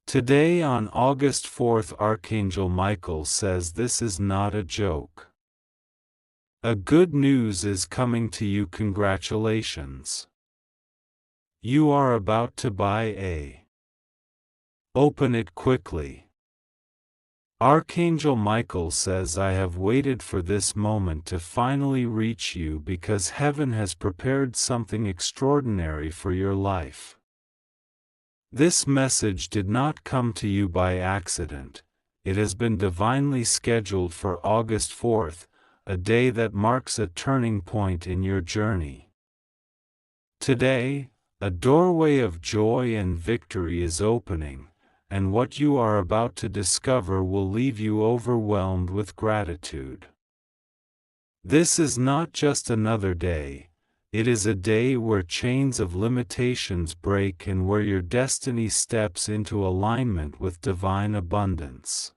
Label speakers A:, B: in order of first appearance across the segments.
A: Today on August 4th, Archangel Michael says this is not a joke. A good news is coming to you. Congratulations. You are about to buy a. Open it quickly. Archangel Michael says, I have waited for this moment to finally reach you because heaven has prepared something extraordinary for your life. This message did not come to you by accident. It has been divinely scheduled for August 4th, a day that marks a turning point in your journey. Today, a doorway of joy and victory is opening, and what you are about to discover will leave you overwhelmed with gratitude. This is not just another day. It is a day where chains of limitations break and where your destiny steps into alignment with divine abundance.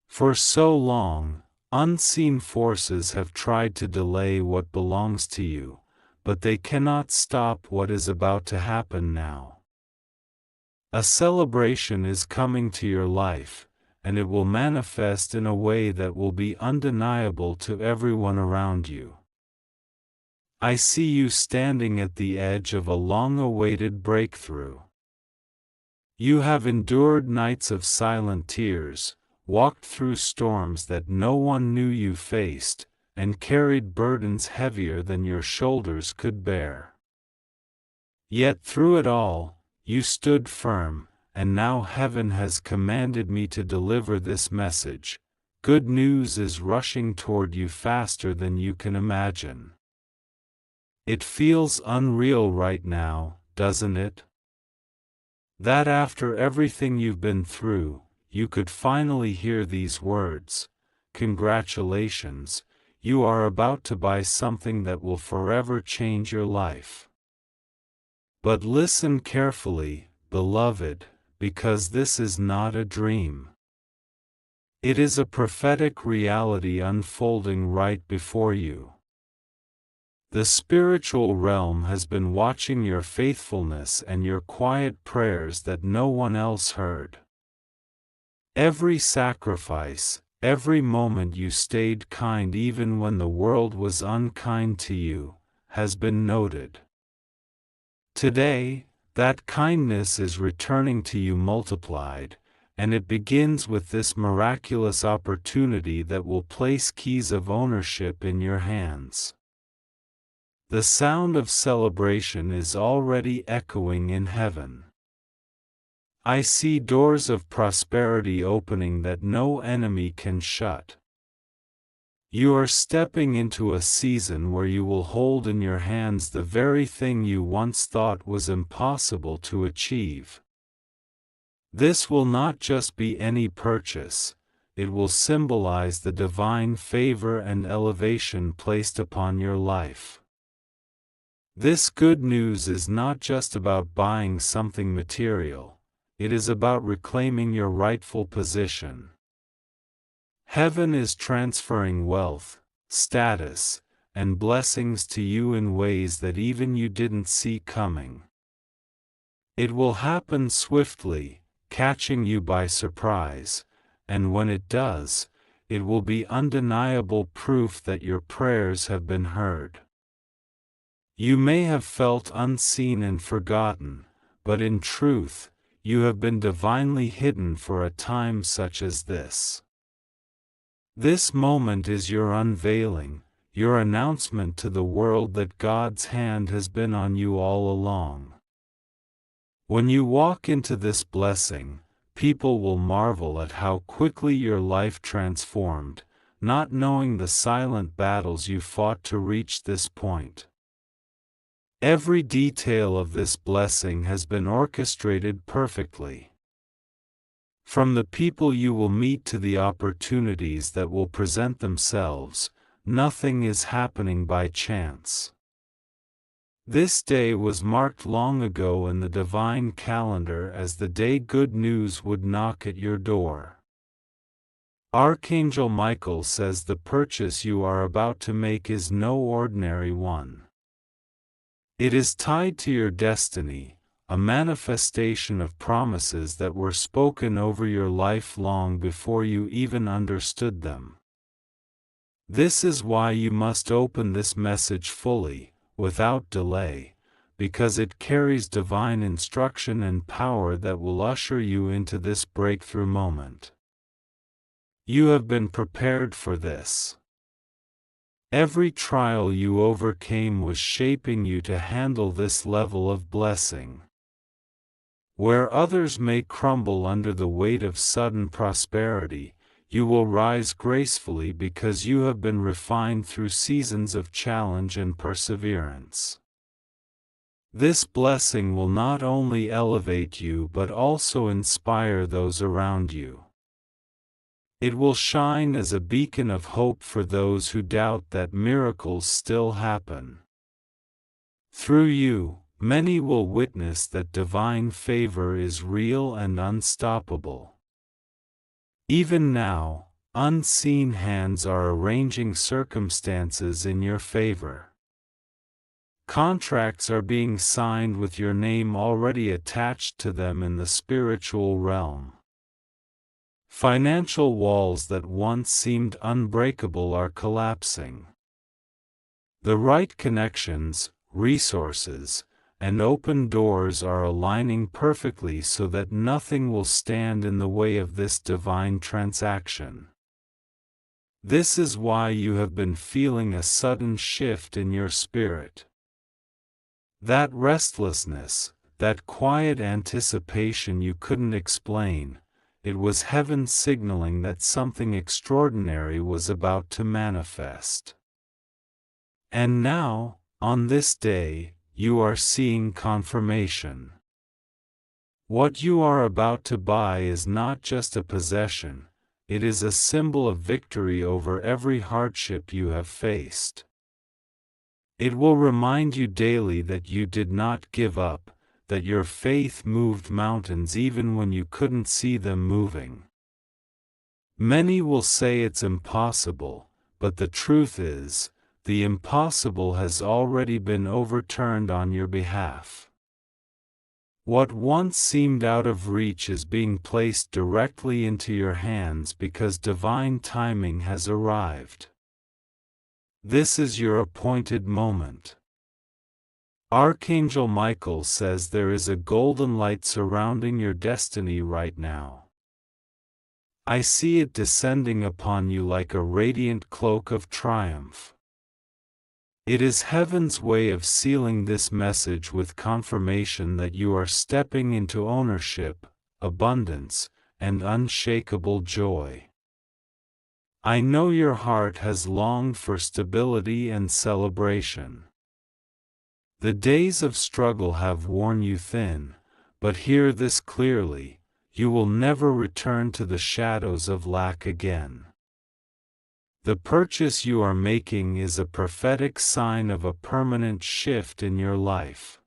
A: For so long, unseen forces have tried to delay what belongs to you, but they cannot stop what is about to happen now. A celebration is coming to your life, and it will manifest in a way that will be undeniable to everyone around you. I see you standing at the edge of a long-awaited breakthrough. You have endured nights of silent tears, walked through storms that no one knew you faced, and carried burdens heavier than your shoulders could bear. Yet through it all, you stood firm, and now heaven has commanded me to deliver this message. Good news is rushing toward you faster than you can imagine. It feels unreal right now, doesn't it? That after everything you've been through, you could finally hear these words. Congratulations, you are about to buy something that will forever change your life. But listen carefully, beloved, because this is not a dream. It is a prophetic reality unfolding right before you. The spiritual realm has been watching your faithfulness and your quiet prayers that no one else heard. Every sacrifice, every moment you stayed kind even when the world was unkind to you, has been noted. Today, that kindness is returning to you multiplied, and it begins with this miraculous opportunity that will place keys of ownership in your hands. The sound of celebration is already echoing in heaven. I see doors of prosperity opening that no enemy can shut. You are stepping into a season where you will hold in your hands the very thing you once thought was impossible to achieve. This will not just be any purchase, it will symbolize the divine favor and elevation placed upon your life. This good news is not just about buying something material, it is about reclaiming your rightful position. Heaven is transferring wealth, status, and blessings to you in ways that even you didn't see coming. It will happen swiftly, catching you by surprise, and when it does, it will be undeniable proof that your prayers have been heard. You may have felt unseen and forgotten, but in truth, you have been divinely hidden for a time such as this. This moment is your unveiling, your announcement to the world that God's hand has been on you all along. When you walk into this blessing, people will marvel at how quickly your life transformed, not knowing the silent battles you fought to reach this point. Every detail of this blessing has been orchestrated perfectly. From the people you will meet to the opportunities that will present themselves, nothing is happening by chance. This day was marked long ago in the divine calendar as the day good news would knock at your door. Archangel Michael says the purchase you are about to make is no ordinary one. It is tied to your destiny, a manifestation of promises that were spoken over your life long before you even understood them. This is why you must open this message fully, without delay, because it carries divine instruction and power that will usher you into this breakthrough moment. You have been prepared for this. Every trial you overcame was shaping you to handle this level of blessing. Where others may crumble under the weight of sudden prosperity, you will rise gracefully because you have been refined through seasons of challenge and perseverance. This blessing will not only elevate you but also inspire those around you. It will shine as a beacon of hope for those who doubt that miracles still happen. Through you, many will witness that divine favor is real and unstoppable. Even now, unseen hands are arranging circumstances in your favor. Contracts are being signed with your name already attached to them in the spiritual realm. Financial walls that once seemed unbreakable are collapsing. The right connections, resources, and open doors are aligning perfectly so that nothing will stand in the way of this divine transaction. This is why you have been feeling a sudden shift in your spirit. That restlessness, that quiet anticipation you couldn't explain, it was heaven signaling that something extraordinary was about to manifest. And now, on this day, you are seeing confirmation. What you are about to buy is not just a possession, it is a symbol of victory over every hardship you have faced. It will remind you daily that you did not give up, that your faith moved mountains even when you couldn't see them moving. Many will say it's impossible, but the truth is, the impossible has already been overturned on your behalf. What once seemed out of reach is being placed directly into your hands because divine timing has arrived. This is your appointed moment. Archangel Michael says there is a golden light surrounding your destiny right now. I see it descending upon you like a radiant cloak of triumph. It is heaven's way of sealing this message with confirmation that you are stepping into ownership, abundance, and unshakable joy. I know your heart has longed for stability and celebration. The days of struggle have worn you thin, but hear this clearly, you will never return to the shadows of lack again. The purchase you are making is a prophetic sign of a permanent shift in your life.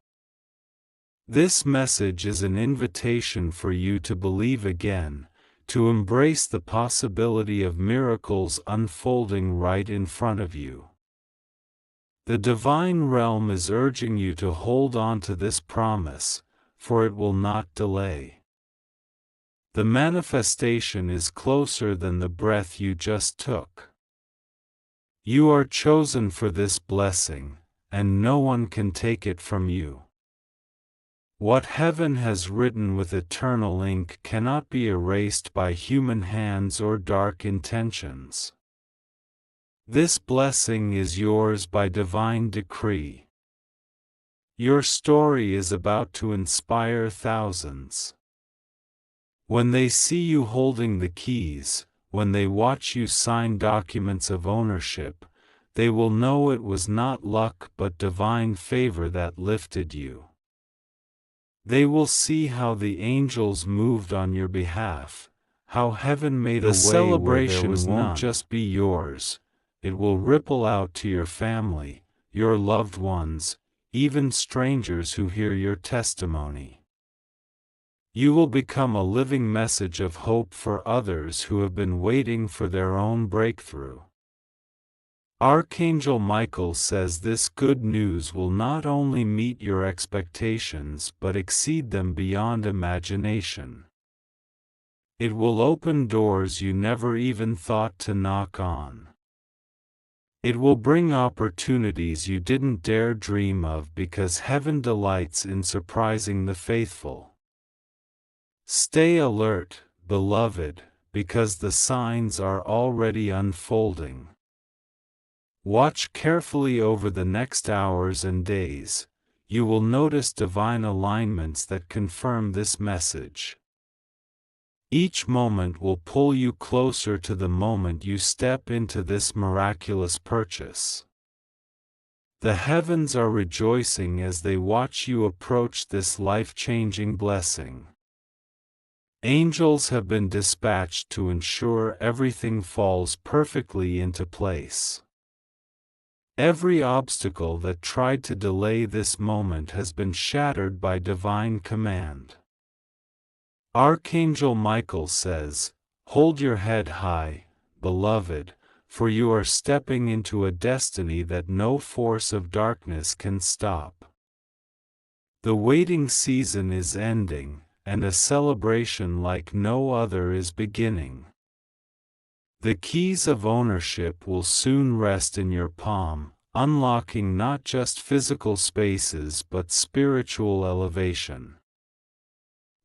A: This message is an invitation for you to believe again, to embrace the possibility of miracles unfolding right in front of you. The divine realm is urging you to hold on to this promise, for it will not delay. The manifestation is closer than the breath you just took. You are chosen for this blessing, and no one can take it from you. What heaven has written with eternal ink cannot be erased by human hands or dark intentions. This blessing is yours by divine decree. Your story is about to inspire thousands. When they see you holding the keys, when they watch you sign documents of ownership, they will know it was not luck but divine favor that lifted you. They will see how the angels moved on your behalf, how heaven made a way where there was none. The celebration won't just be yours, it will ripple out to your family, your loved ones, even strangers who hear your testimony. You will become a living message of hope for others who have been waiting for their own breakthrough. Archangel Michael says this good news will not only meet your expectations but exceed them beyond imagination. It will open doors you never even thought to knock on. It will bring opportunities you didn't dare dream of because heaven delights in surprising the faithful. Stay alert, beloved, because the signs are already unfolding. Watch carefully over the next hours and days. You will notice divine alignments that confirm this message. Each moment will pull you closer to the moment you step into this miraculous purchase. The heavens are rejoicing as they watch you approach this life-changing blessing. Angels have been dispatched to ensure everything falls perfectly into place. Every obstacle that tried to delay this moment has been shattered by divine command. Archangel Michael says, "Hold your head high, beloved, for you are stepping into a destiny that no force of darkness can stop." The waiting season is ending, and a celebration like no other is beginning. The keys of ownership will soon rest in your palm, unlocking not just physical spaces but spiritual elevation.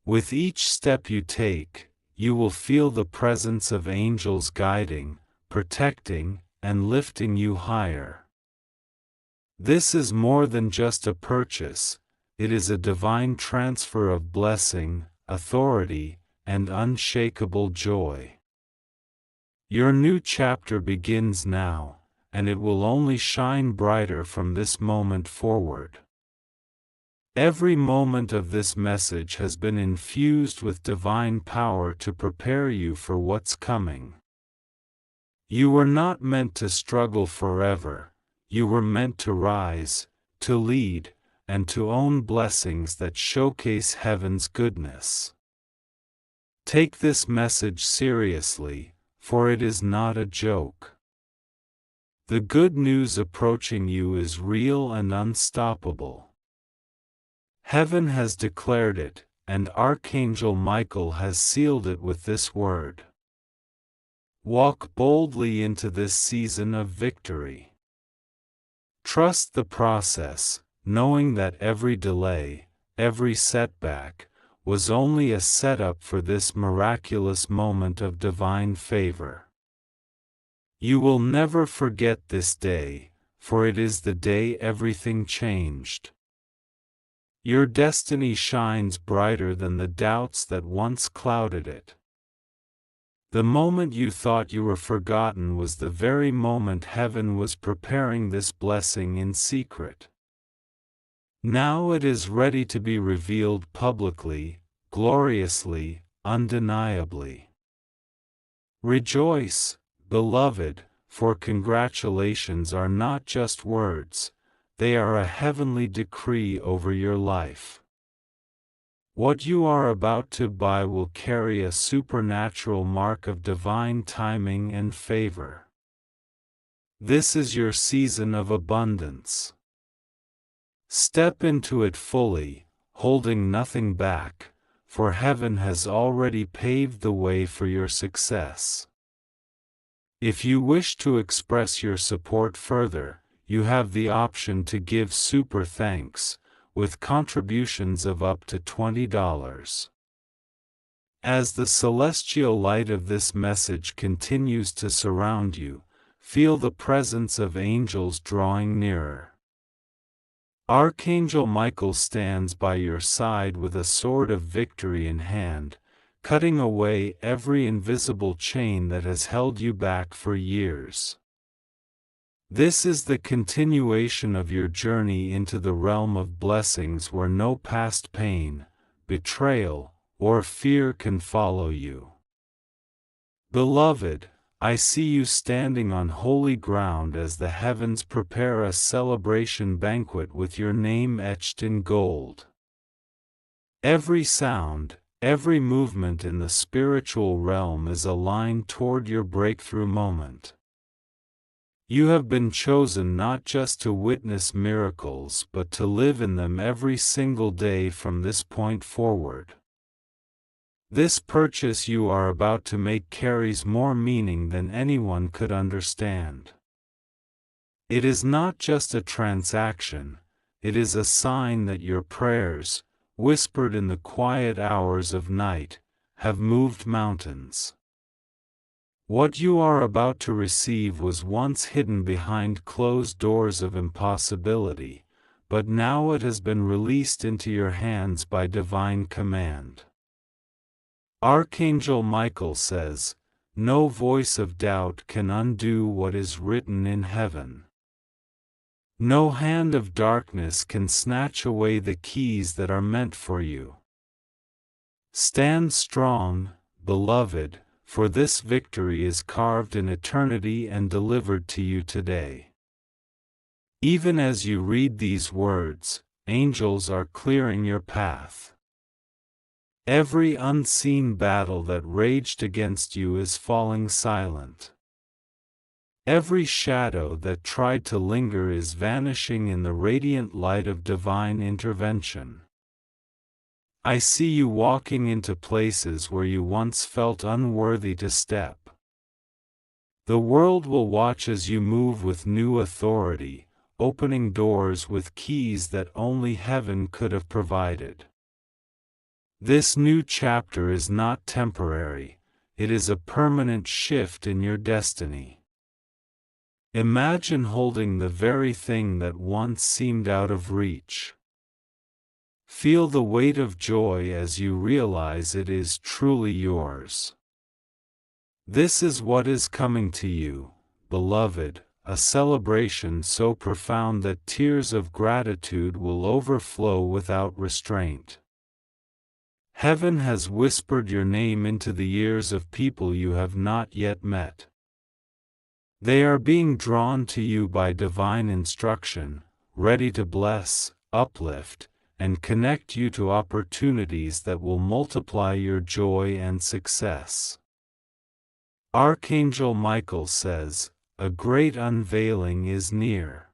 A: With each step you take, you will feel the presence of angels guiding, protecting, and lifting you higher. This is more than just a purchase, it is a divine transfer of blessing, authority, and unshakable joy. Your new chapter begins now, and it will only shine brighter from this moment forward. Every moment of this message has been infused with divine power to prepare you for what's coming. You were not meant to struggle forever, you were meant to rise, to lead, and to own blessings that showcase heaven's goodness. Take this message seriously, for it is not a joke. The good news approaching you is real and unstoppable. Heaven has declared it, and Archangel Michael has sealed it with this word. Walk boldly into this season of victory. Trust the process, knowing that every delay, every setback, was only a setup for this miraculous moment of divine favor. You will never forget this day, for it is the day everything changed. Your destiny shines brighter than the doubts that once clouded it. The moment you thought you were forgotten was the very moment heaven was preparing this blessing in secret. Now it is ready to be revealed publicly, gloriously, undeniably. Rejoice, beloved, for congratulations are not just words, they are a heavenly decree over your life. What you are about to buy will carry a supernatural mark of divine timing and favor. This is your season of abundance. Step into it fully, holding nothing back, for heaven has already paved the way for your success. If you wish to express your support further, you have the option to give super thanks, with contributions of up to $20. As the celestial light of this message continues to surround you, feel the presence of angels drawing nearer. Archangel Michael stands by your side with a sword of victory in hand, cutting away every invisible chain that has held you back for years. This is the continuation of your journey into the realm of blessings where no past pain, betrayal, or fear can follow you. Beloved, I see you standing on holy ground as the heavens prepare a celebration banquet with your name etched in gold. Every sound, every movement in the spiritual realm is aligned toward your breakthrough moment. You have been chosen not just to witness miracles but to live in them every single day from this point forward. This purchase you are about to make carries more meaning than anyone could understand. It is not just a transaction, it is a sign that your prayers, whispered in the quiet hours of night, have moved mountains. What you are about to receive was once hidden behind closed doors of impossibility, but now it has been released into your hands by divine command. Archangel Michael says, "No voice of doubt can undo what is written in heaven. No hand of darkness can snatch away the keys that are meant for you. Stand strong, beloved, for this victory is carved in eternity and delivered to you today." Even as you read these words, angels are clearing your path. Every unseen battle that raged against you is falling silent. Every shadow that tried to linger is vanishing in the radiant light of divine intervention. I see you walking into places where you once felt unworthy to step. The world will watch as you move with new authority, opening doors with keys that only heaven could have provided. This new chapter is not temporary, it is a permanent shift in your destiny. Imagine holding the very thing that once seemed out of reach. Feel the weight of joy as you realize it is truly yours. This is what is coming to you, beloved, a celebration so profound that tears of gratitude will overflow without restraint. Heaven has whispered your name into the ears of people you have not yet met. They are being drawn to you by divine instruction, ready to bless, uplift, and connect you to opportunities that will multiply your joy and success. Archangel Michael says, "A great unveiling is near."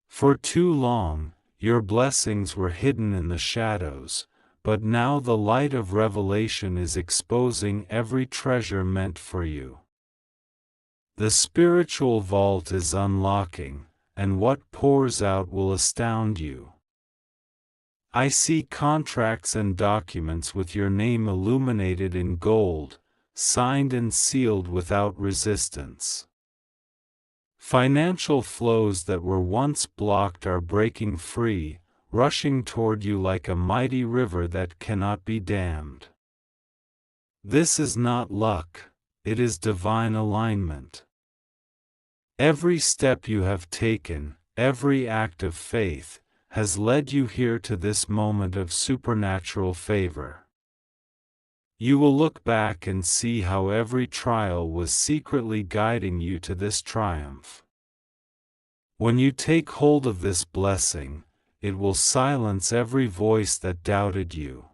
A: For too long, your blessings were hidden in the shadows, but now the light of revelation is exposing every treasure meant for you. The spiritual vault is unlocking, and what pours out will astound you. I see contracts and documents with your name illuminated in gold, signed and sealed without resistance. Financial flows that were once blocked are breaking free, rushing toward you like a mighty river that cannot be dammed. This is not luck, it is divine alignment. Every step you have taken, every act of faith, has led you here to this moment of supernatural favor. You will look back and see how every trial was secretly guiding you to this triumph. When you take hold of this blessing, it will silence every voice that doubted you.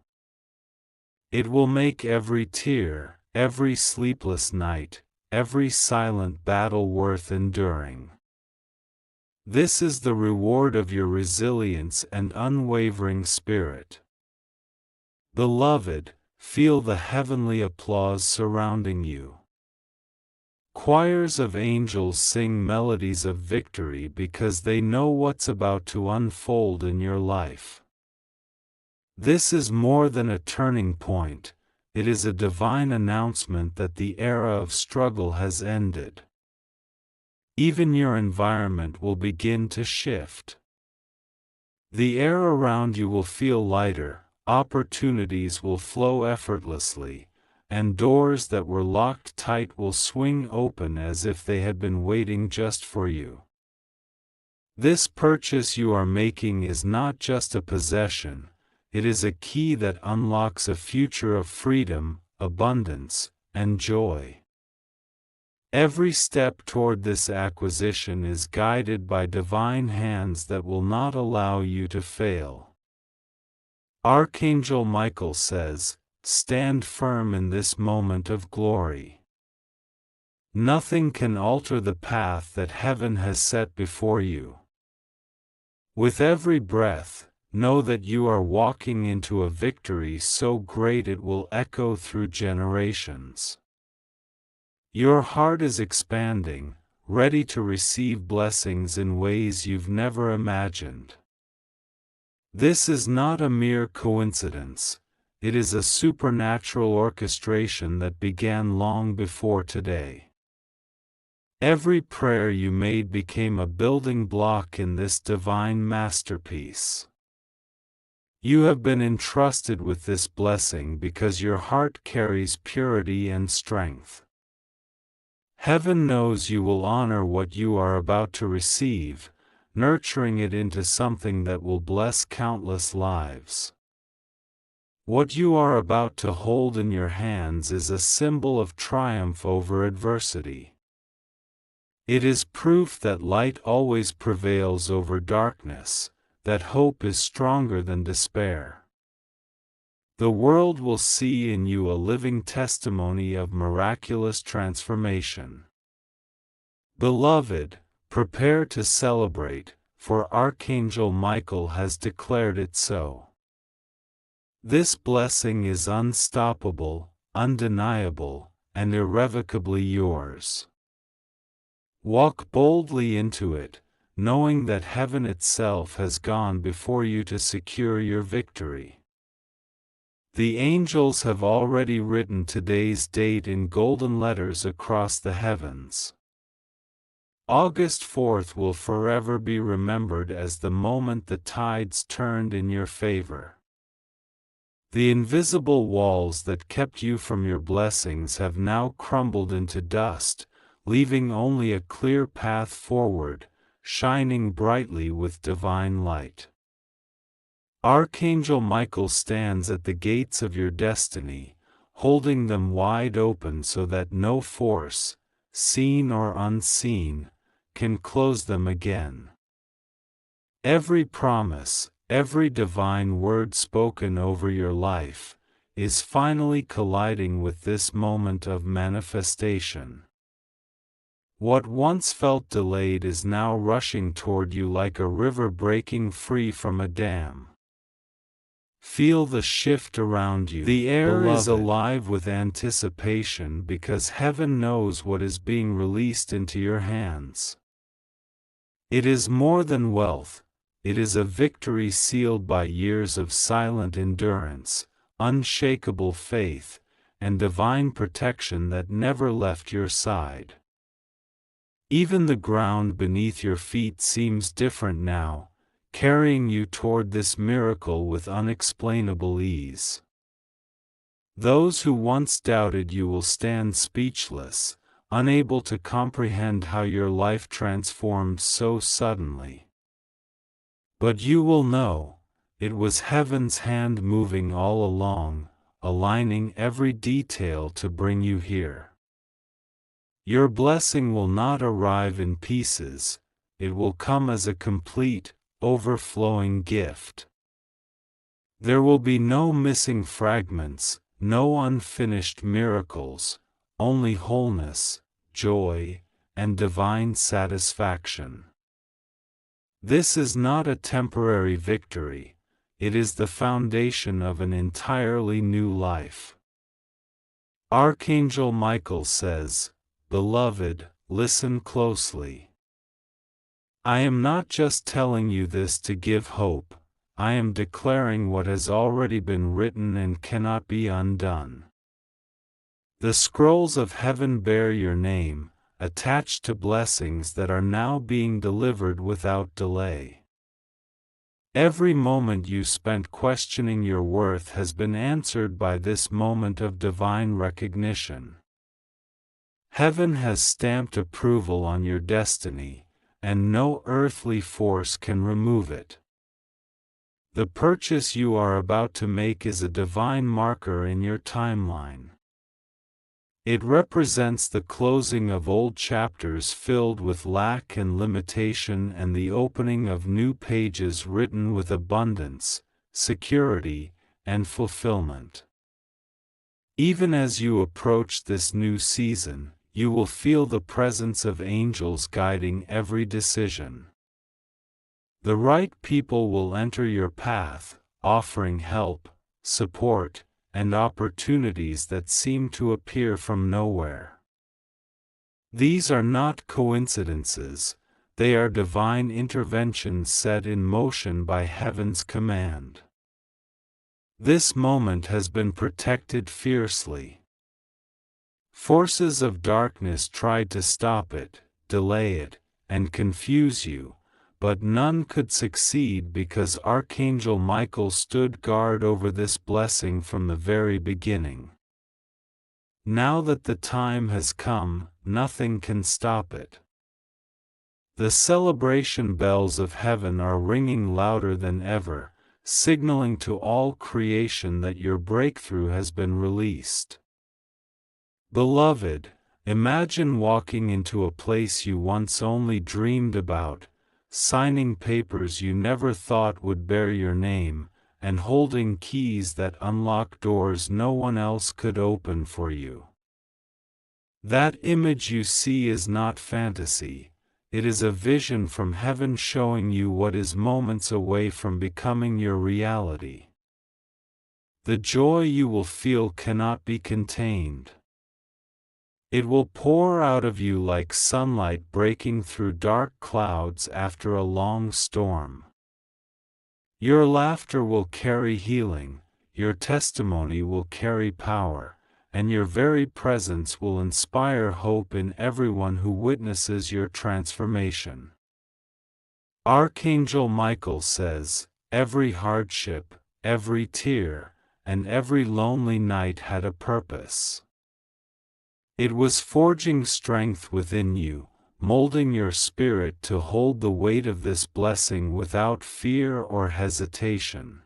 A: It will make every tear, every sleepless night, every silent battle worth enduring. This is the reward of your resilience and unwavering spirit. Beloved, feel the heavenly applause surrounding you. Choirs of angels sing melodies of victory because they know what's about to unfold in your life. This is more than a turning point, it is a divine announcement that the era of struggle has ended. Even your environment will begin to shift. The air around you will feel lighter, opportunities will flow effortlessly, and doors that were locked tight will swing open as if they had been waiting just for you. This purchase you are making is not just a possession, it is a key that unlocks a future of freedom, abundance, and joy. Every step toward this acquisition is guided by divine hands that will not allow you to fail. Archangel Michael says, "Stand firm in this moment of glory." Nothing can alter the path that heaven has set before you. With every breath, know that you are walking into a victory so great it will echo through generations. Your heart is expanding, ready to receive blessings in ways you've never imagined. This is not a mere coincidence, it is a supernatural orchestration that began long before today. Every prayer you made became a building block in this divine masterpiece. You have been entrusted with this blessing because your heart carries purity and strength. Heaven knows you will honor what you are about to receive, nurturing it into something that will bless countless lives. What you are about to hold in your hands is a symbol of triumph over adversity. It is proof that light always prevails over darkness, that hope is stronger than despair. The world will see in you a living testimony of miraculous transformation. Beloved, prepare to celebrate, for Archangel Michael has declared it so. This blessing is unstoppable, undeniable, and irrevocably yours. Walk boldly into it, knowing that heaven itself has gone before you to secure your victory. The angels have already written today's date in golden letters across the heavens. August 4th will forever be remembered as the moment the tides turned in your favor. The invisible walls that kept you from your blessings have now crumbled into dust, leaving only a clear path forward, shining brightly with divine light. Archangel Michael stands at the gates of your destiny, holding them wide open so that no force, seen or unseen, can close them again. Every promise, every divine word spoken over your life, is finally colliding with this moment of manifestation. What once felt delayed is now rushing toward you like a river breaking free from a dam. Feel the shift around you. The air is alive with anticipation because heaven knows what is being released into your hands. It is more than wealth, it is a victory sealed by years of silent endurance, unshakable faith, and divine protection that never left your side. Even the ground beneath your feet seems different now, carrying you toward this miracle with unexplainable ease. Those who once doubted you will stand speechless, unable to comprehend how your life transformed so suddenly. But you will know, it was heaven's hand moving all along, aligning every detail to bring you here. Your blessing will not arrive in pieces, it will come as a complete, overflowing gift. There will be no missing fragments, no unfinished miracles, only wholeness, joy, and divine satisfaction. This is not a temporary victory, it is the foundation of an entirely new life. Archangel Michael says, "Beloved, listen closely. I am not just telling you this to give hope, I am declaring what has already been written and cannot be undone. The scrolls of heaven bear your name, attached to blessings that are now being delivered without delay. Every moment you spent questioning your worth has been answered by this moment of divine recognition. Heaven has stamped approval on your destiny, and no earthly force can remove it. The purchase you are about to make is a divine marker in your timeline. It represents the closing of old chapters filled with lack and limitation and the opening of new pages written with abundance, security, and fulfillment. Even as you approach this new season, you will feel the presence of angels guiding every decision. The right people will enter your path, offering help, support, and opportunities that seem to appear from nowhere. These are not coincidences, they are divine interventions set in motion by heaven's command. This moment has been protected fiercely. Forces of darkness tried to stop it, delay it, and confuse you, but none could succeed because Archangel Michael stood guard over this blessing from the very beginning. Now that the time has come, nothing can stop it. The celebration bells of heaven are ringing louder than ever, signaling to all creation that your breakthrough has been released. Beloved, imagine walking into a place you once only dreamed about, signing papers you never thought would bear your name, and holding keys that unlock doors no one else could open for you. That image you see is not fantasy, it is a vision from heaven showing you what is moments away from becoming your reality. The joy you will feel cannot be contained. It will pour out of you like sunlight breaking through dark clouds after a long storm. Your laughter will carry healing, your testimony will carry power, and your very presence will inspire hope in everyone who witnesses your transformation. Archangel Michael says, every hardship, every tear, and every lonely night had a purpose. It was forging strength within you, molding your spirit to hold the weight of this blessing without fear or hesitation.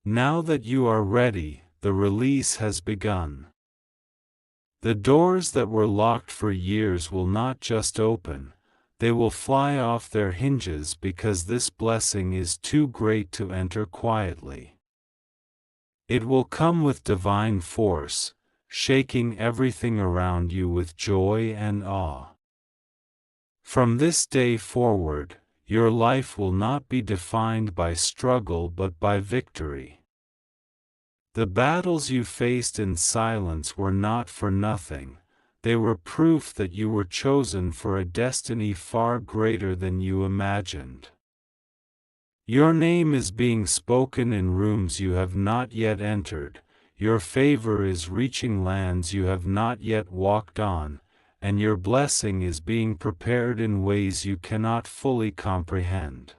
A: Now that you are ready, the release has begun. The doors that were locked for years will not just open, they will fly off their hinges because this blessing is too great to enter quietly. It will come with divine force, shaking everything around you with joy and awe. From this day forward, your life will not be defined by struggle but by victory. The battles you faced in silence were not for nothing, they were proof that you were chosen for a destiny far greater than you imagined. Your name is being spoken in rooms you have not yet entered, your favor is reaching lands you have not yet walked on, and your blessing is being prepared in ways you cannot fully comprehend.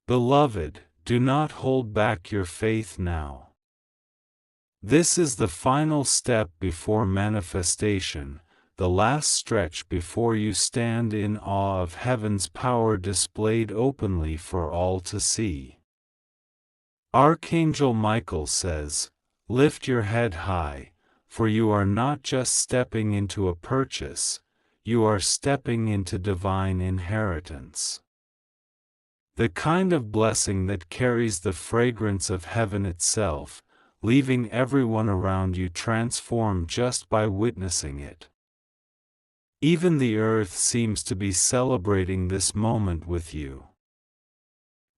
A: Beloved, do not hold back your faith now. This is the final step before manifestation, the last stretch before you stand in awe of heaven's power displayed openly for all to see. Archangel Michael says, lift your head high, for you are not just stepping into a purchase, you are stepping into divine inheritance. The kind of blessing that carries the fragrance of heaven itself, leaving everyone around you transformed just by witnessing it. Even the earth seems to be celebrating this moment with you.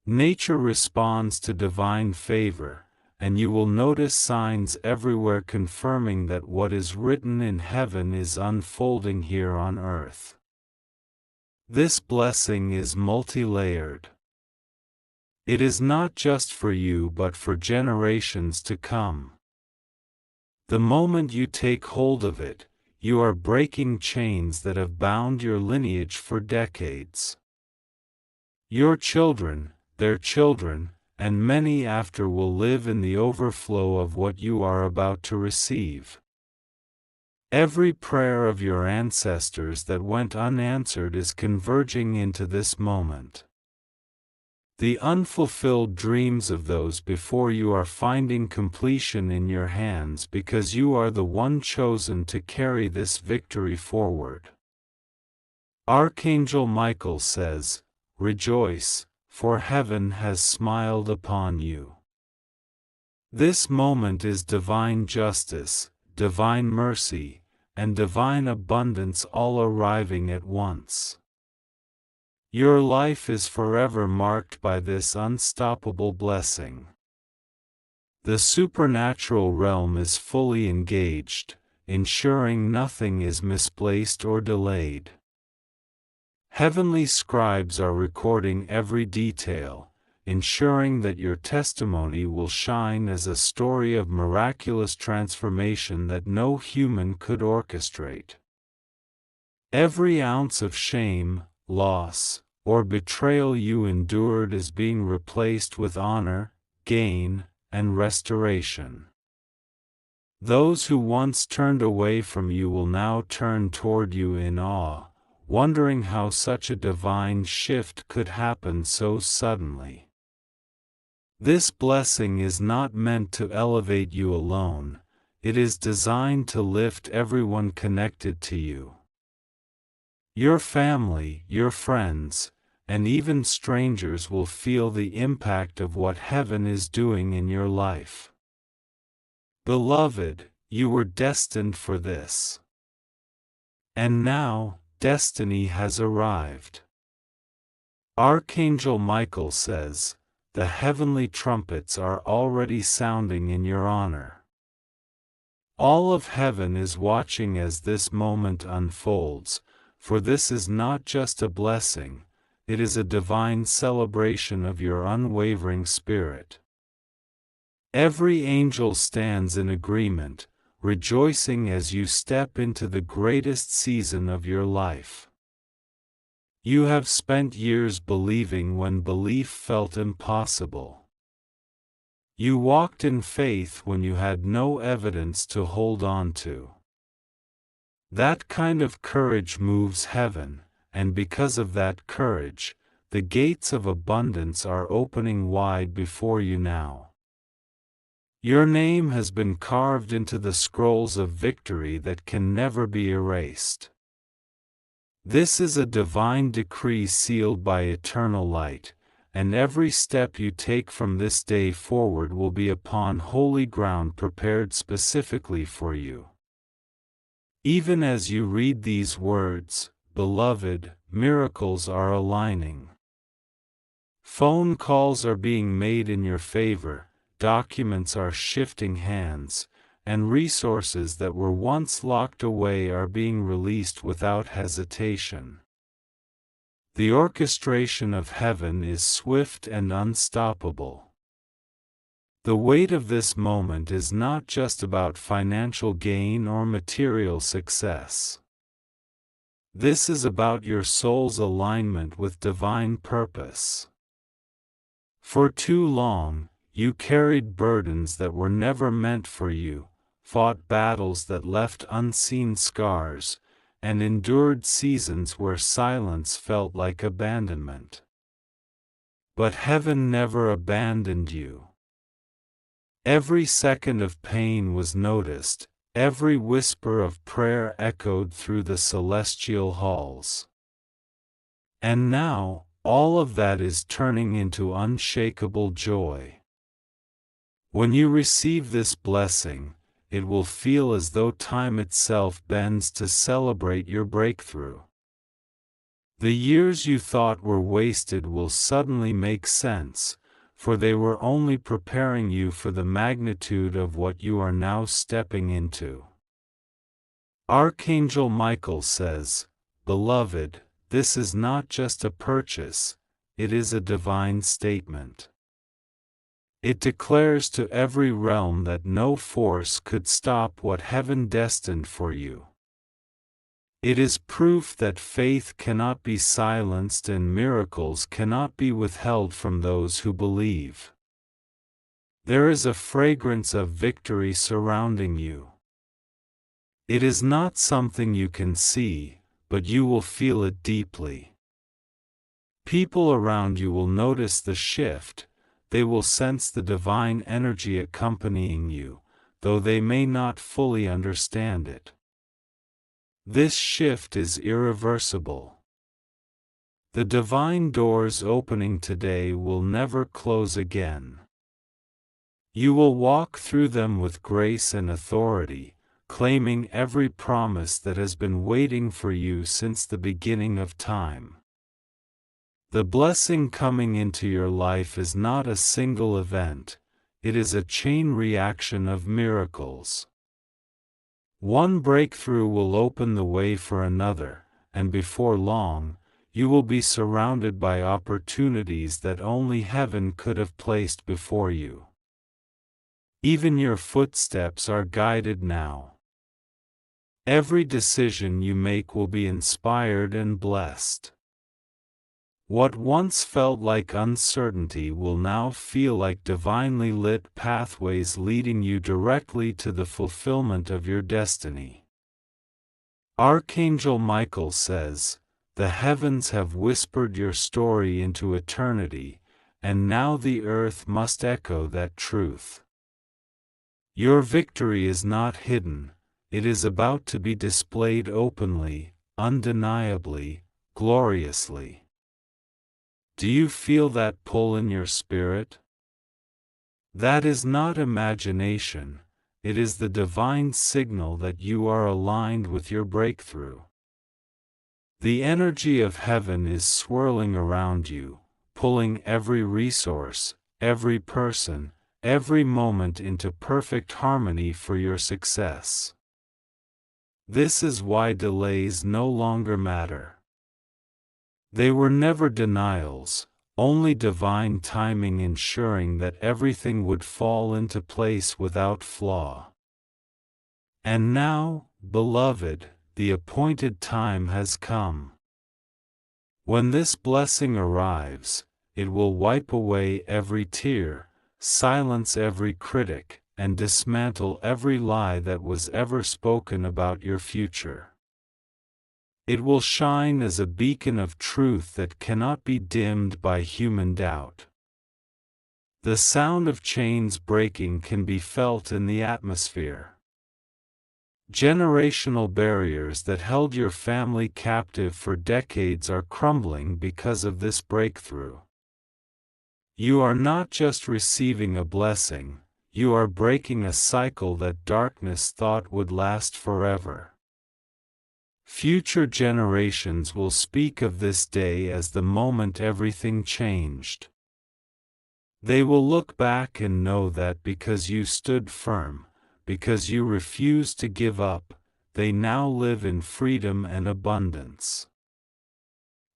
A: Nature responds to divine favor, and you will notice signs everywhere confirming that what is written in heaven is unfolding here on earth. This blessing is multi-layered. It is not just for you but for generations to come. The moment you take hold of it, you are breaking chains that have bound your lineage for decades. Your children, their children, and many after will live in the overflow of what you are about to receive. Every prayer of your ancestors that went unanswered is converging into this moment. The unfulfilled dreams of those before you are finding completion in your hands because you are the one chosen to carry this victory forward. Archangel Michael says, rejoice, for heaven has smiled upon you. This moment is divine justice, divine mercy, and divine abundance all arriving at once. Your life is forever marked by this unstoppable blessing. The supernatural realm is fully engaged, ensuring nothing is misplaced or delayed. Heavenly scribes are recording every detail, ensuring that your testimony will shine as a story of miraculous transformation that no human could orchestrate. Every ounce of shame, loss, or betrayal you endured is being replaced with honor, gain, and restoration. Those who once turned away from you will now turn toward you in awe, wondering how such a divine shift could happen so suddenly. This blessing is not meant to elevate you alone, it is designed to lift everyone connected to you. Your family, your friends, and even strangers will feel the impact of what heaven is doing in your life. Beloved, you were destined for this. And now, destiny has arrived. Archangel Michael says, "The heavenly trumpets are already sounding in your honor." All of heaven is watching as this moment unfolds, for this is not just a blessing, it is a divine celebration of your unwavering spirit. Every angel stands in agreement, rejoicing as you step into the greatest season of your life. You have spent years believing when belief felt impossible. You walked in faith when you had no evidence to hold on to. That kind of courage moves heaven, and because of that courage, the gates of abundance are opening wide before you now. Your name has been carved into the scrolls of victory that can never be erased. This is a divine decree sealed by eternal light, and every step you take from this day forward will be upon holy ground prepared specifically for you. Even as you read these words, beloved, miracles are aligning. Phone calls are being made in your favor, documents are shifting hands, and resources that were once locked away are being released without hesitation. The orchestration of heaven is swift and unstoppable. The weight of this moment is not just about financial gain or material success. This is about your soul's alignment with divine purpose. For too long, you carried burdens that were never meant for you, fought battles that left unseen scars, and endured seasons where silence felt like abandonment. But heaven never abandoned you. Every second of pain was noticed, every whisper of prayer echoed through the celestial halls. And now, all of that is turning into unshakable joy. When you receive this blessing, it will feel as though time itself bends to celebrate your breakthrough. The years you thought were wasted will suddenly make sense, for they were only preparing you for the magnitude of what you are now stepping into. Archangel Michael says, "Beloved, this is not just a purchase, it is a divine statement." It declares to every realm that no force could stop what heaven destined for you. It is proof that faith cannot be silenced and miracles cannot be withheld from those who believe. There is a fragrance of victory surrounding you. It is not something you can see, but you will feel it deeply. People around you will notice the shift, they will sense the divine energy accompanying you, though they may not fully understand it. This shift is irreversible. The divine doors opening today will never close again. You will walk through them with grace and authority, claiming every promise that has been waiting for you since the beginning of time. The blessing coming into your life is not a single event, it is a chain reaction of miracles. One breakthrough will open the way for another, and before long, you will be surrounded by opportunities that only heaven could have placed before you. Even your footsteps are guided now. Every decision you make will be inspired and blessed. What once felt like uncertainty will now feel like divinely lit pathways leading you directly to the fulfillment of your destiny. Archangel Michael says, "The heavens have whispered your story into eternity, and now the earth must echo that truth." Your victory is not hidden, it is about to be displayed openly, undeniably, gloriously. Do you feel that pull in your spirit? That is not imagination, it is the divine signal that you are aligned with your breakthrough. The energy of heaven is swirling around you, pulling every resource, every person, every moment into perfect harmony for your success. This is why delays no longer matter. They were never denials, only divine timing ensuring that everything would fall into place without flaw. And now, beloved, the appointed time has come. When this blessing arrives, it will wipe away every tear, silence every critic, and dismantle every lie that was ever spoken about your future. It will shine as a beacon of truth that cannot be dimmed by human doubt. The sound of chains breaking can be felt in the atmosphere. Generational barriers that held your family captive for decades are crumbling because of this breakthrough. You are not just receiving a blessing, you are breaking a cycle that darkness thought would last forever. Future generations will speak of this day as the moment everything changed. They will look back and know that because you stood firm, because you refused to give up, they now live in freedom and abundance.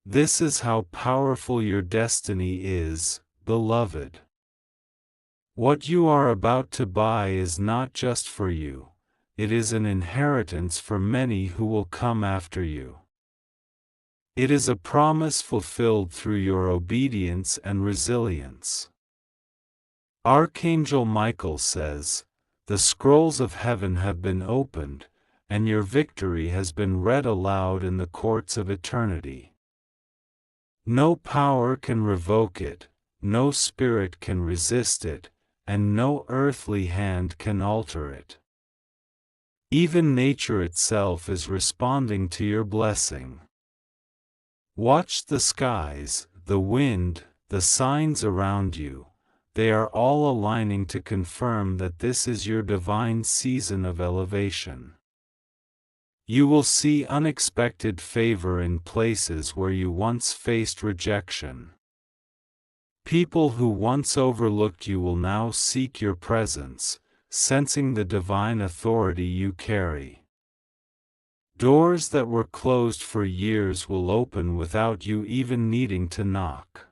A: This is how powerful your destiny is, beloved. What you are about to buy is not just for you. It is an inheritance for many who will come after you. It is a promise fulfilled through your obedience and resilience. Archangel Michael says, "The scrolls of heaven have been opened, and your victory has been read aloud in the courts of eternity. No power can revoke it, no spirit can resist it, and no earthly hand can alter it. Even nature itself is responding to your blessing. Watch the skies, the wind, the signs around you. They are all aligning to confirm that this is your divine season of elevation. You will see unexpected favor in places where you once faced rejection. People who once overlooked you will now seek your presence, sensing the divine authority you carry. Doors that were closed for years will open without you even needing to knock.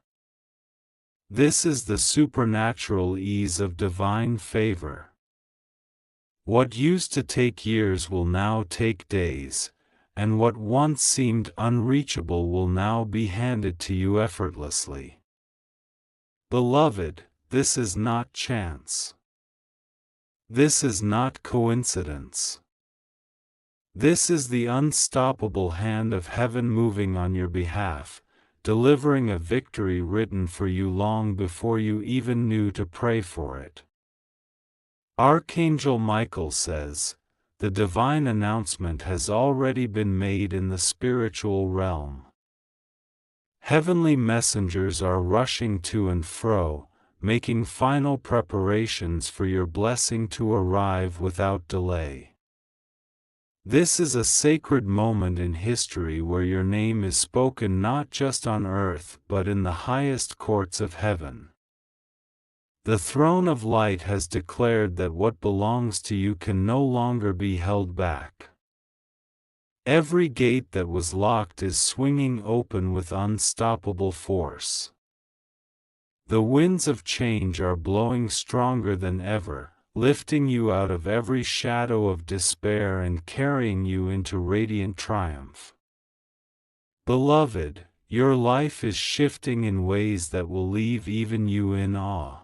A: This is the supernatural ease of divine favor. What used to take years will now take days, and what once seemed unreachable will now be handed to you effortlessly. Beloved, this is not chance. This is not coincidence. This is the unstoppable hand of heaven moving on your behalf, delivering a victory written for you long before you even knew to pray for it. Archangel Michael says, "The divine announcement has already been made in the spiritual realm. Heavenly messengers are rushing to and fro, making final preparations for your blessing to arrive without delay." This is a sacred moment in history where your name is spoken not just on earth but in the highest courts of heaven. The throne of light has declared that what belongs to you can no longer be held back. Every gate that was locked is swinging open with unstoppable force. The winds of change are blowing stronger than ever, lifting you out of every shadow of despair and carrying you into radiant triumph. Beloved, your life is shifting in ways that will leave even you in awe.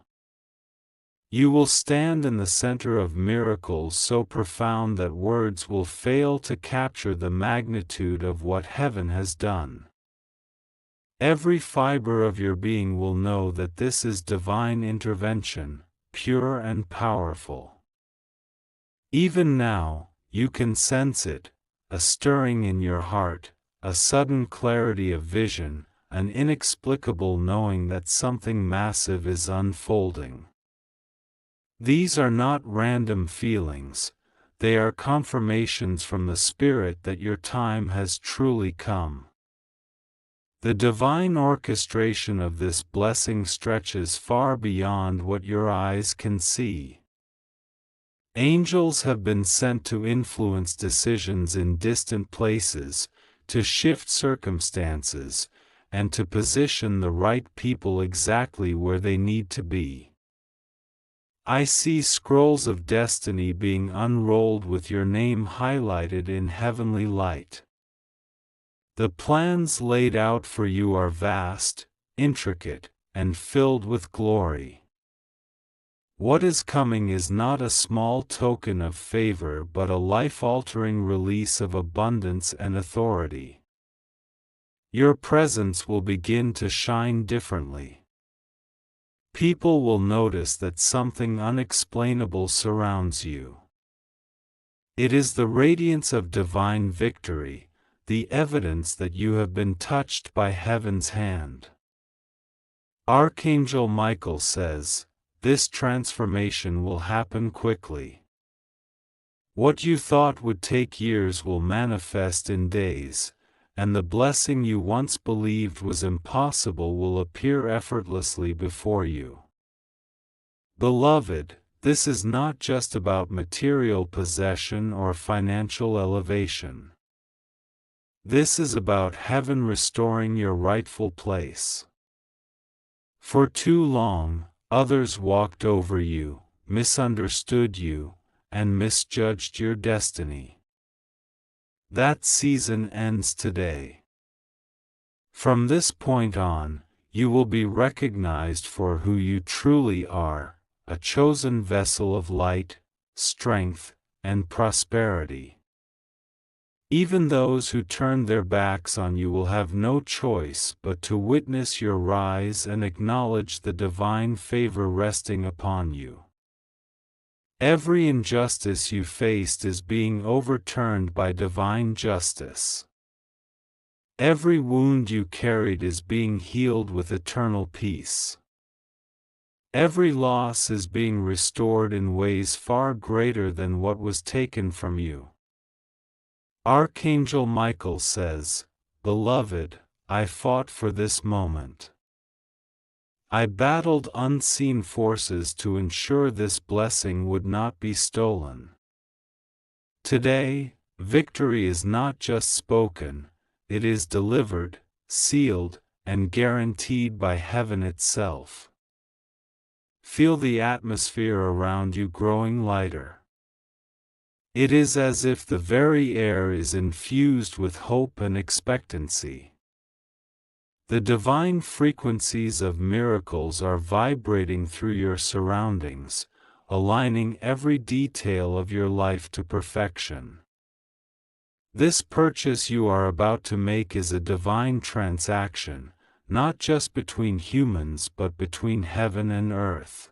A: You will stand in the center of miracles so profound that words will fail to capture the magnitude of what heaven has done. Every fiber of your being will know that this is divine intervention, pure and powerful. Even now, you can sense it, a stirring in your heart, a sudden clarity of vision, an inexplicable knowing that something massive is unfolding. These are not random feelings, they are confirmations from the Spirit that your time has truly come. The divine orchestration of this blessing stretches far beyond what your eyes can see. Angels have been sent to influence decisions in distant places, to shift circumstances, and to position the right people exactly where they need to be. I see scrolls of destiny being unrolled with your name highlighted in heavenly light. The plans laid out for you are vast, intricate, and filled with glory. What is coming is not a small token of favor but a life-altering release of abundance and authority. Your presence will begin to shine differently. People will notice that something unexplainable surrounds you. It is the radiance of divine victory, the evidence that you have been touched by heaven's hand. Archangel Michael says, this transformation will happen quickly. What you thought would take years will manifest in days, and the blessing you once believed was impossible will appear effortlessly before you. Beloved, this is not just about material possession or financial elevation. This is about heaven restoring your rightful place. For too long, others walked over you, misunderstood you, and misjudged your destiny. That season ends today. From this point on, you will be recognized for who you truly are, a chosen vessel of light, strength, and prosperity. Even those who turn their backs on you will have no choice but to witness your rise and acknowledge the divine favor resting upon you. Every injustice you faced is being overturned by divine justice. Every wound you carried is being healed with eternal peace. Every loss is being restored in ways far greater than what was taken from you. Archangel Michael says, Beloved, I fought for this moment. I battled unseen forces to ensure this blessing would not be stolen. Today, victory is not just spoken, it is delivered, sealed, and guaranteed by heaven itself. Feel the atmosphere around you growing lighter. It is as if the very air is infused with hope and expectancy. The divine frequencies of miracles are vibrating through your surroundings, aligning every detail of your life to perfection. This purchase you are about to make is a divine transaction, not just between humans but between heaven and earth.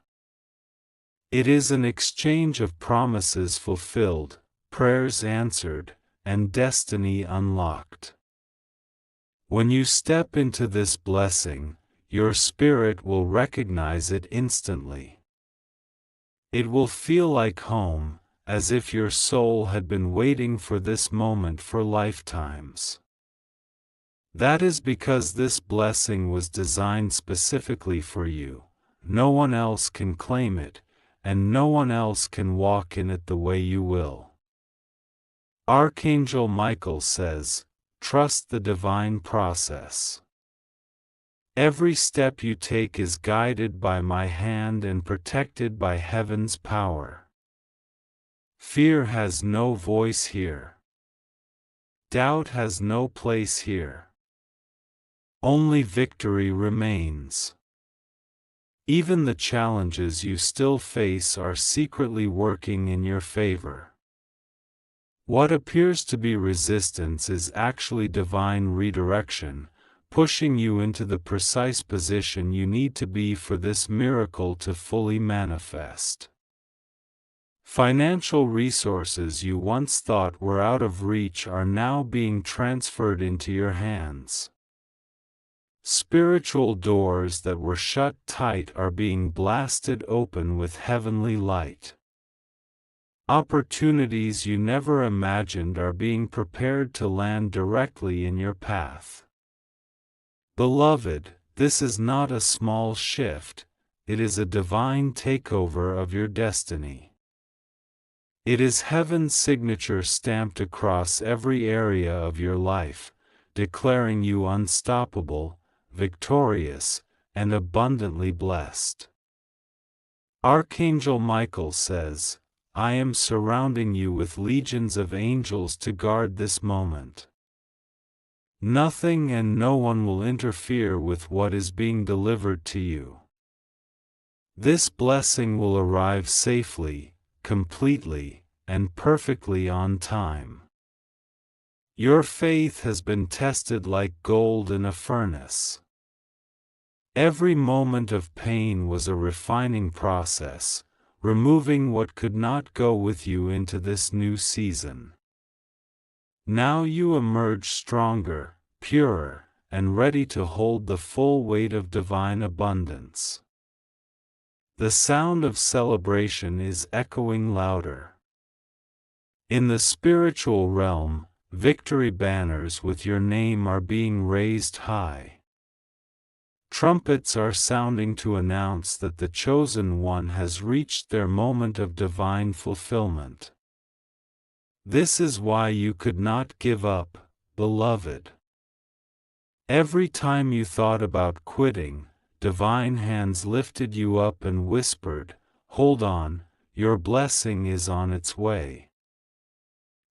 A: It is an exchange of promises fulfilled, prayers answered, and destiny unlocked. When you step into this blessing, your spirit will recognize it instantly. It will feel like home, as if your soul had been waiting for this moment for lifetimes. That is because this blessing was designed specifically for you. No one else can claim it, and no one else can walk in it the way you will. Archangel Michael says, trust the divine process. Every step you take is guided by my hand and protected by heaven's power. Fear has no voice here. Doubt has no place here. Only victory remains. Even the challenges you still face are secretly working in your favor. What appears to be resistance is actually divine redirection, pushing you into the precise position you need to be for this miracle to fully manifest. Financial resources you once thought were out of reach are now being transferred into your hands. Spiritual doors that were shut tight are being blasted open with heavenly light. Opportunities you never imagined are being prepared to land directly in your path. Beloved, this is not a small shift, it is a divine takeover of your destiny. It is heaven's signature stamped across every area of your life, declaring you unstoppable, victorious, and abundantly blessed. Archangel Michael says, I am surrounding you with legions of angels to guard this moment. Nothing and no one will interfere with what is being delivered to you. This blessing will arrive safely, completely, and perfectly on time. Your faith has been tested like gold in a furnace. Every moment of pain was a refining process, removing what could not go with you into this new season. Now you emerge stronger, purer, and ready to hold the full weight of divine abundance. The sound of celebration is echoing louder. In the spiritual realm, victory banners with your name are being raised high. Trumpets are sounding to announce that the chosen one has reached their moment of divine fulfillment. This is why you could not give up, beloved. Every time you thought about quitting, divine hands lifted you up and whispered, hold on, your blessing is on its way.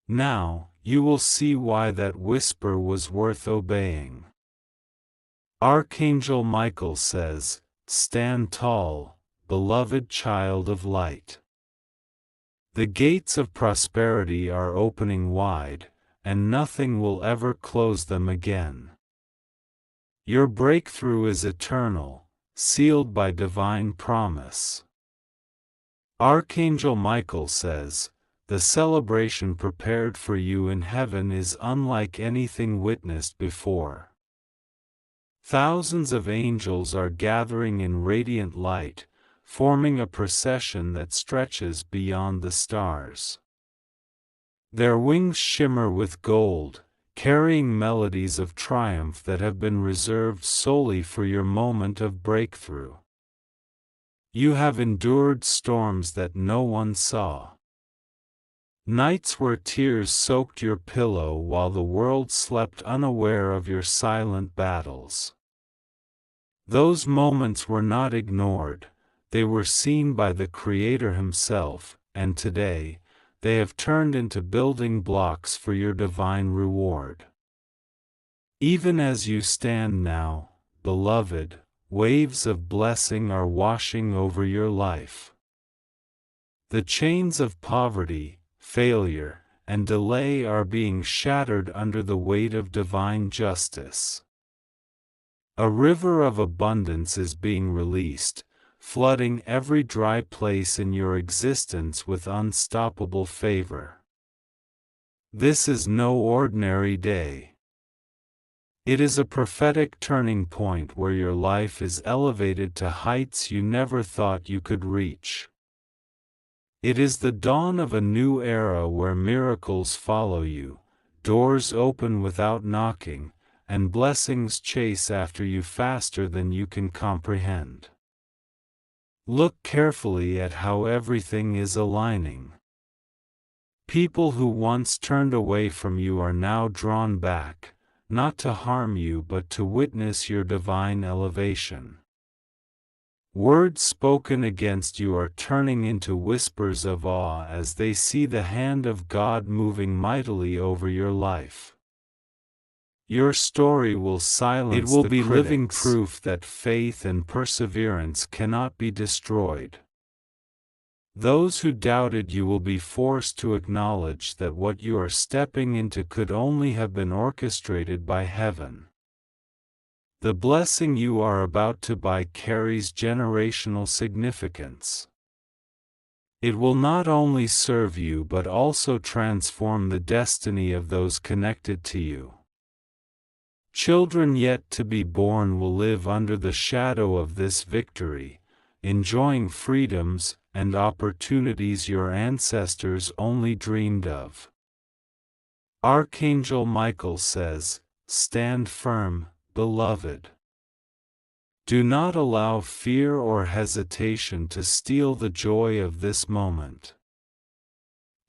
A: Now, you will see why that whisper was worth obeying. Archangel Michael says, stand tall, beloved child of light. The gates of prosperity are opening wide, and nothing will ever close them again. Your breakthrough is eternal, sealed by divine promise. Archangel Michael says, the celebration prepared for you in heaven is unlike anything witnessed before. Thousands of angels are gathering in radiant light, forming a procession that stretches beyond the stars. Their wings shimmer with gold, carrying melodies of triumph that have been reserved solely for your moment of breakthrough. You have endured storms that no one saw. Nights where tears soaked your pillow while the world slept unaware of your silent battles. Those moments were not ignored, they were seen by the Creator Himself, and today, they have turned into building blocks for your divine reward. Even as you stand now, beloved, waves of blessing are washing over your life. The chains of poverty, failure, and delay are being shattered under the weight of divine justice. A river of abundance is being released, flooding every dry place in your existence with unstoppable favor. This is no ordinary day. It is a prophetic turning point where your life is elevated to heights you never thought you could reach. It is the dawn of a new era where miracles follow you, doors open without knocking, and blessings chase after you faster than you can comprehend. Look carefully at how everything is aligning. People who once turned away from you are now drawn back, not to harm you but to witness your divine elevation. Words spoken against you are turning into whispers of awe as they see the hand of God moving mightily over your life. Your story will silence
B: It will
A: the
B: be
A: critics. Living proof that faith and perseverance cannot be destroyed. Those who doubted you will be forced to acknowledge that what you are stepping into could only have been orchestrated by heaven. The blessing you are about to buy carries generational significance. It will not only serve you but also transform the destiny of those connected to you. Children yet to be born will live under the shadow of this victory, enjoying freedoms and opportunities your ancestors only dreamed of. Archangel Michael says, "Stand firm, beloved. Do not allow fear or hesitation to steal the joy of this moment.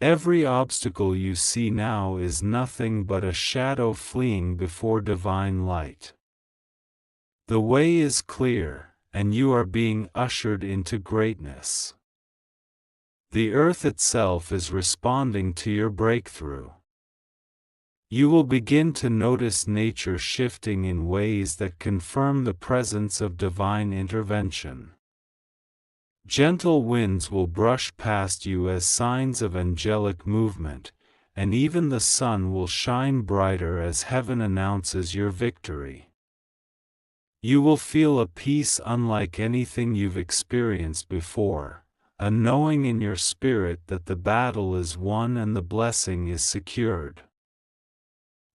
A: Every obstacle you see now is nothing but a shadow fleeing before divine light. The way is clear, and you are being ushered into greatness. The earth itself is responding to your breakthrough. You will begin to notice nature shifting in ways that confirm the presence of divine intervention. Gentle winds will brush past you as signs of angelic movement, and even the sun will shine brighter as heaven announces your victory. You will feel a peace unlike anything you've experienced before, a knowing in your spirit that the battle is won and the blessing is secured.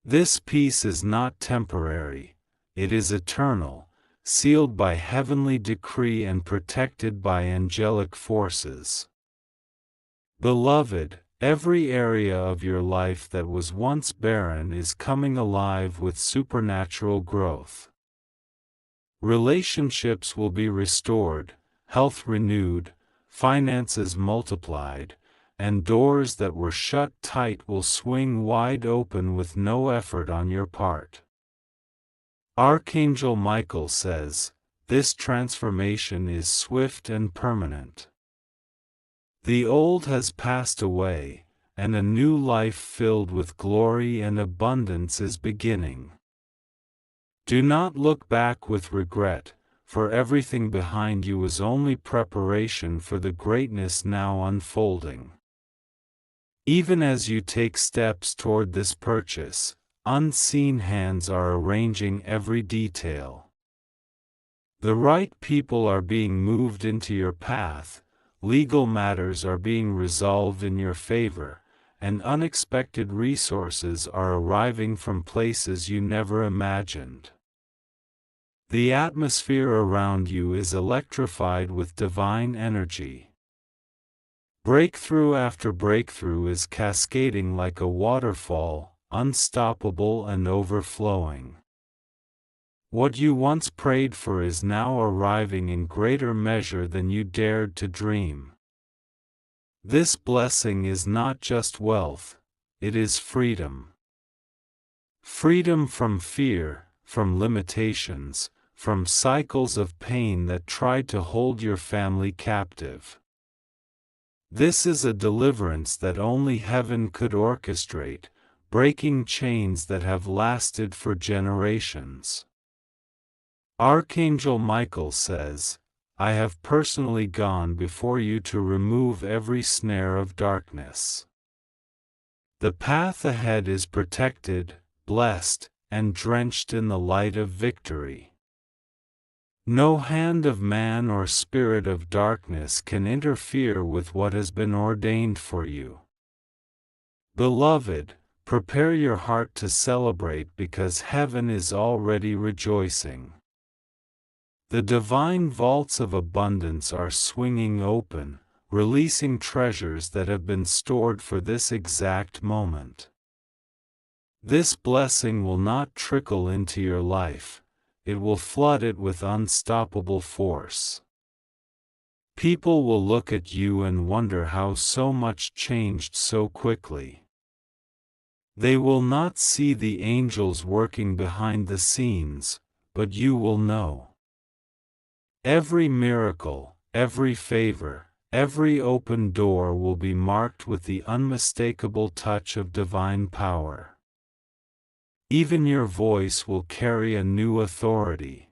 A: This peace is not temporary, it is eternal, sealed by heavenly decree and protected by angelic forces. Beloved, every area of your life that was once barren is coming alive with supernatural growth. Relationships will be restored, health renewed, finances multiplied, and doors that were shut tight will swing wide open with no effort on your part. Archangel Michael says, this transformation is swift and permanent. The old has passed away, and a new life filled with glory and abundance is beginning. Do not look back with regret, for everything behind you is only preparation for the greatness now unfolding. Even as you take steps toward this purchase, unseen hands are arranging every detail. The right people are being moved into your path, legal matters are being resolved in your favor, and unexpected resources are arriving from places you never imagined. The atmosphere around you is electrified with divine energy. Breakthrough after breakthrough is cascading like a waterfall, unstoppable and overflowing. What you once prayed for is now arriving in greater measure than you dared to dream. This blessing is not just wealth, it is freedom. Freedom from fear, from limitations, from cycles of pain that tried to hold your family captive. This is a deliverance that only heaven could orchestrate, breaking chains that have lasted for generations. Archangel Michael says, I have personally gone before you to remove every snare of darkness. The path ahead is protected, blessed, and drenched in the light of victory. No hand of man or spirit of darkness can interfere with what has been ordained for you. Beloved, prepare your heart to celebrate because heaven is already rejoicing. The divine vaults of abundance are swinging open, releasing treasures that have been stored for this exact moment. This blessing will not trickle into your life, it will flood it with unstoppable force. People will look at you and wonder how so much changed so quickly. They will not see the angels working behind the scenes, but you will know. Every miracle, every favor, every open door will be marked with the unmistakable touch of divine power. Even your voice will carry a new authority.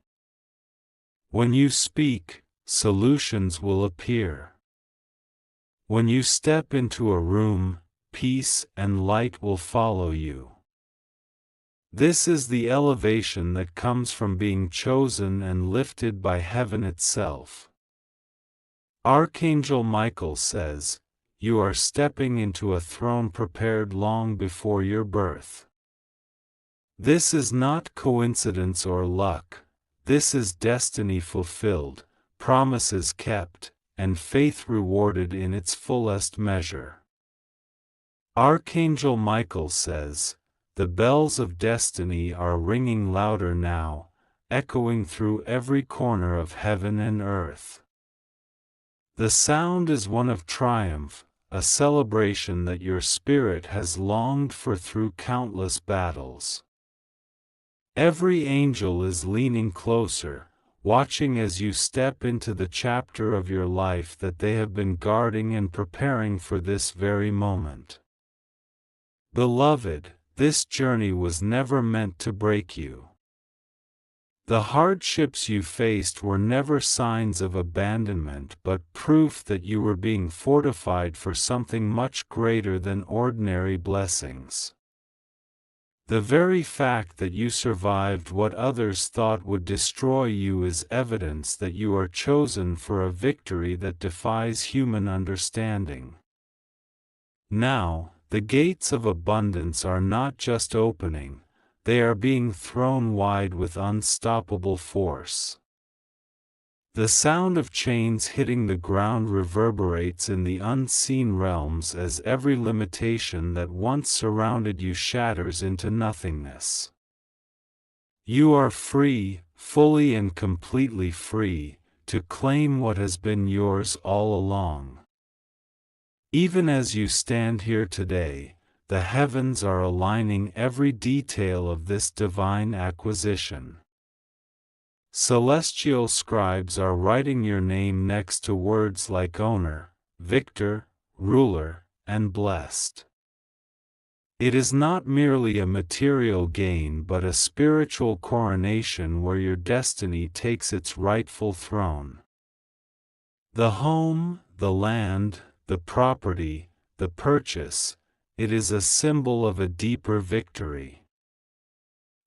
A: When you speak, solutions will appear. When you step into a room, peace and light will follow you. This is the elevation that comes from being chosen and lifted by heaven itself. Archangel Michael says, "You are stepping into a throne prepared long before your birth." This is not coincidence or luck, this is destiny fulfilled, promises kept, and faith rewarded in its fullest measure. Archangel Michael says, "The bells of destiny are ringing louder now, echoing through every corner of heaven and earth." The sound is one of triumph, a celebration that your spirit has longed for through countless battles. Every angel is leaning closer, watching as you step into the chapter of your life that they have been guarding and preparing for this very moment. Beloved, this journey was never meant to break you. The hardships you faced were never signs of abandonment but proof that you were being fortified for something much greater than ordinary blessings. The very fact that you survived what others thought would destroy you is evidence that you are chosen for a victory that defies human understanding. Now, the gates of abundance are not just opening, they are being thrown wide with unstoppable force. The sound of chains hitting the ground reverberates in the unseen realms as every limitation that once surrounded you shatters into nothingness. You are free, fully and completely free, to claim what has been yours all along. Even as you stand here today, the heavens are aligning every detail of this divine acquisition. Celestial scribes are writing your name next to words like owner, victor, ruler, and blessed. It is not merely a material gain but a spiritual coronation where your destiny takes its rightful throne. The home, the land, the property, the purchase, it is a symbol of a deeper victory.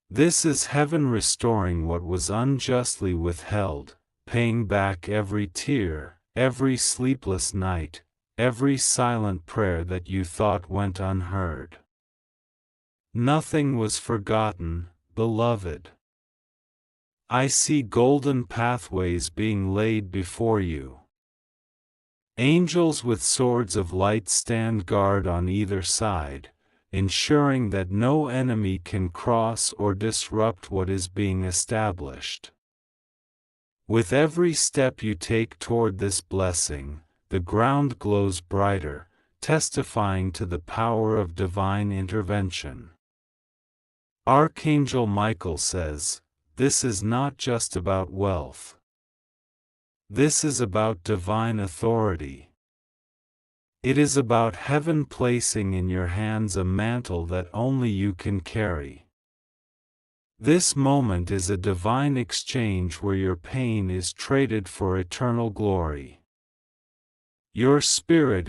A: This is heaven restoring what was unjustly withheld, paying back every tear, every sleepless night, every silent prayer that you thought went unheard. Nothing was forgotten, beloved. I see golden pathways being laid before you. Angels with swords of light stand guard on either side, ensuring that no enemy can cross or disrupt what is being established. With every step you take toward this blessing, the ground glows brighter, testifying to the power of divine intervention. Archangel Michael says, "This is not just about wealth. This is about divine authority. It is about heaven placing in your hands a mantle that only you can carry. This moment is a divine exchange where your pain is traded for eternal glory. Your spirit